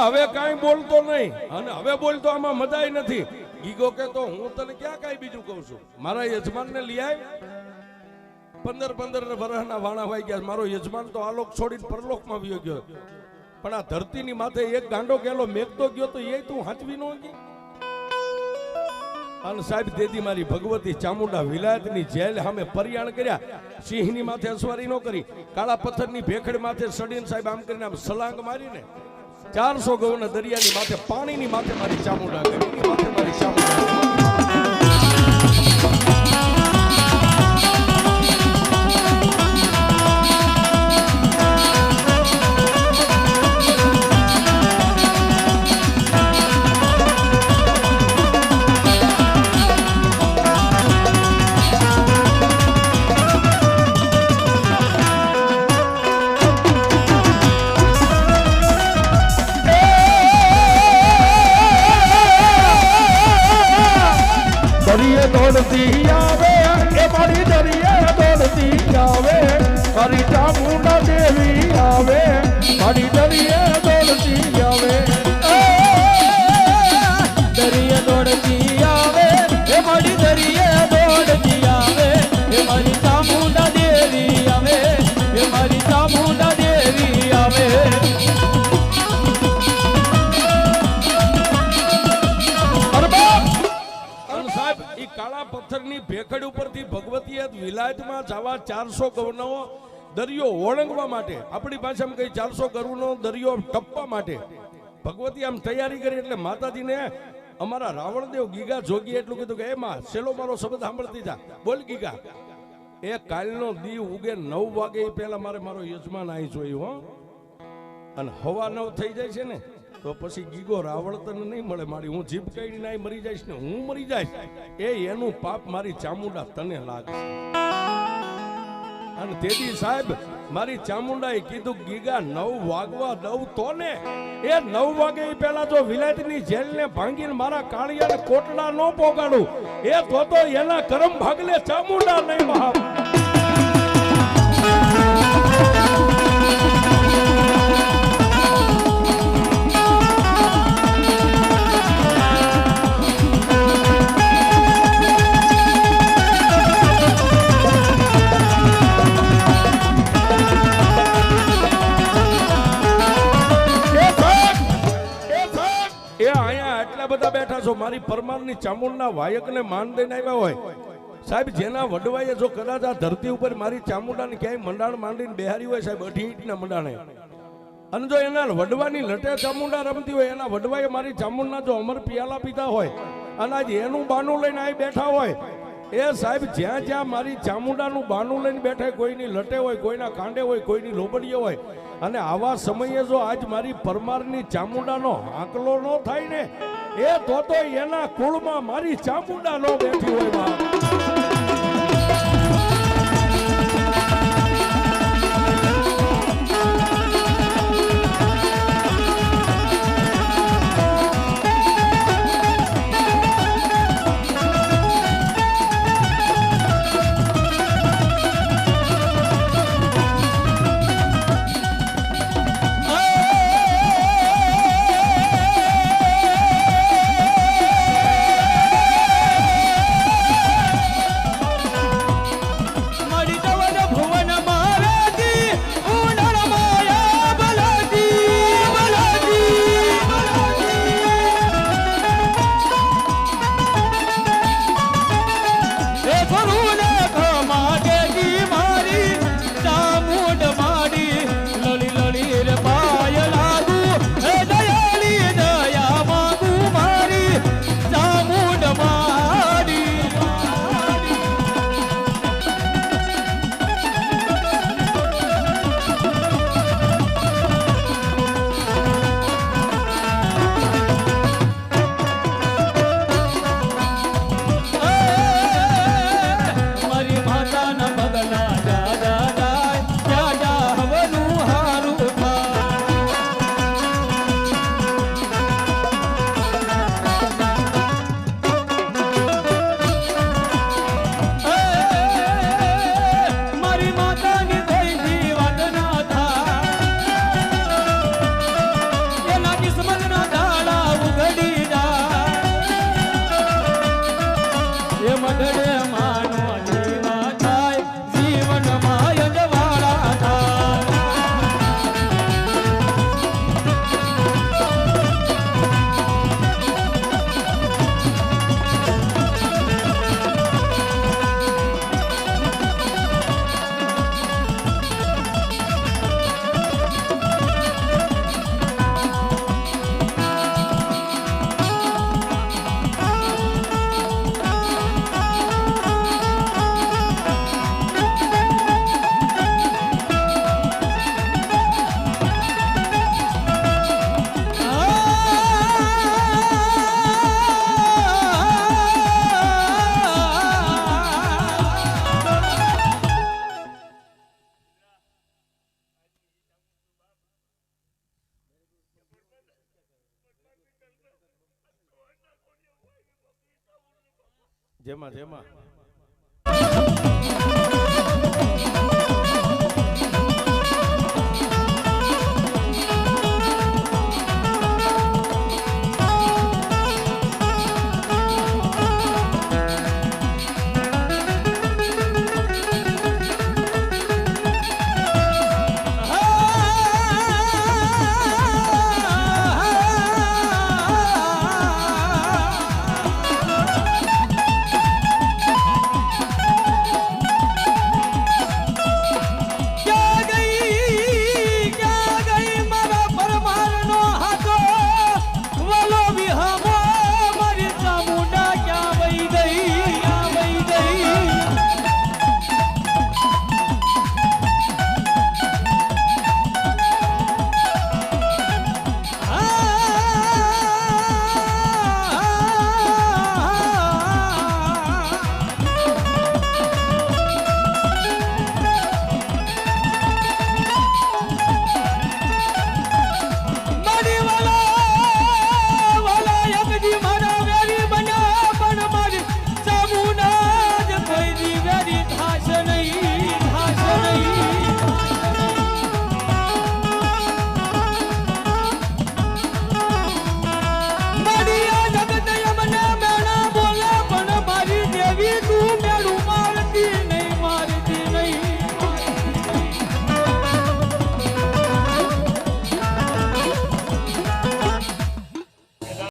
હવે કાંઈ બોલતો નહીં અને હવે બોલતો આમાં મજાય નથી. ગીગો કે તો હું તને ક્યાં કાંઈ બીજું કહું છું. મારા યજમાનને લઈ આવ. 15 વર્ષના વાણા વાઈ ગયા. મારો યજમાન તો આલોક છોડીને પરલોકમાં વયો ગયો, પણ આ ધરતીની માથે એક ગાંડો ગેલો મેઘતો ગયો તો એ તું હાચવી ન ગઈ. અને સાહેબ દેદી મારી ભગવતી ચામુંડા વિલાયતની જેલ સામે પરિયાણ કર્યા. સિંહની માથે અસવારી ન કરી, કાળા પથ્થરની ભેખડ માથે સડીને સાહેબ આમ કરીને આમ સલાંગ મારીને 400 ગૌના દરિયાની માથે પાણીની માથે મારી ચામુંડા ગરીની માથે મારી ચામુંડા. દોડતી આવે એ મારી દરિયા દોડતી આવે, મારી ચામુંડા દેવી આવે, મારી દરિયા દોડતી આવે. દરિયા દોડતી આવે એ મારી દરિયા દોડતી આવે, એ મારી ચામુંડા દેવી આવે, એ મારી ચામુંડા દેવી આવે. કાળા પથ્થરની ભેખડ ઉપરથી ભગવતીએ વિલાયતમાં જવા 400 ગૌનો દરિયો ઓળંગવા માટે, આપણી ભાષામાં કઈ 400 ગરુનો દરિયો ટપવા માટે ભગવતી આમ તૈયારી કરી. એટલે માતાજીને અમારા રાવણદેવ ગીગા જોગી એટલું કીધું કે એમાં સેલો મારો શબ્દ સાંભળતી જા, બોલ ગીગા. એ કાલનો દી ઉગે 9 વાગે પહેલા મારો યજમાન અહીં જોયું હો, અને હવા 9 થઈ જાય છે ને તો પછી ગીગો રાવણ તને નહીં મળે. મારી હું જીભ કઈ ના મરી જઈશ ને હું મરી જઈશ, એનું પાપ મારી ચામુંડા તને લાગશે. અને તેથી સાહેબ મારી ચામુંડાએ કીધું ગીગા 9 વાગવા દઉં તો ને, એ 9 વાગે પહેલા જો વિલાયતની જેલને ભાંગીને મારા કાળિયાને કોટડા ન પોગાડું, એ તો એના કરમ ભાગલે ચામુંડા નહીં મહા. બધા બેઠા છો મારી પરમારની ચામુંડના વાયકને માન દઈને આવ્યા હોય. સાહેબ જેના વડવાએ જો કદાચ આ ધરતી ઉપર મારી ચામુંડાને ક્યાંય મંડાણ માંડીને બેહારી હોય સાહેબ 8 ઈંટના મંડાણે, અને જો એના વડવાની લટે ચામુંડા રમતી હોય, એના વડવાએ મારી ચામુંડના જો અમર પિયાલા પીતા હોય અને આજ એનું બાનું લઈને અહીં બેઠા હોય, એ સાહેબ જ્યાં જ્યાં મારી ચામુંડાનું બાનું લઈને બેઠા, કોઈની લટે હોય, કોઈના કાંડે હોય, કોઈની લોબડીએ હોય, અને આવા સમયે જો આજ મારી પરમારની ચામુંડાનો આંકલો ન થાય ને, એ તો એના કુળમાં મારી ચામુંડા ન બેઠી હોય. જેમાં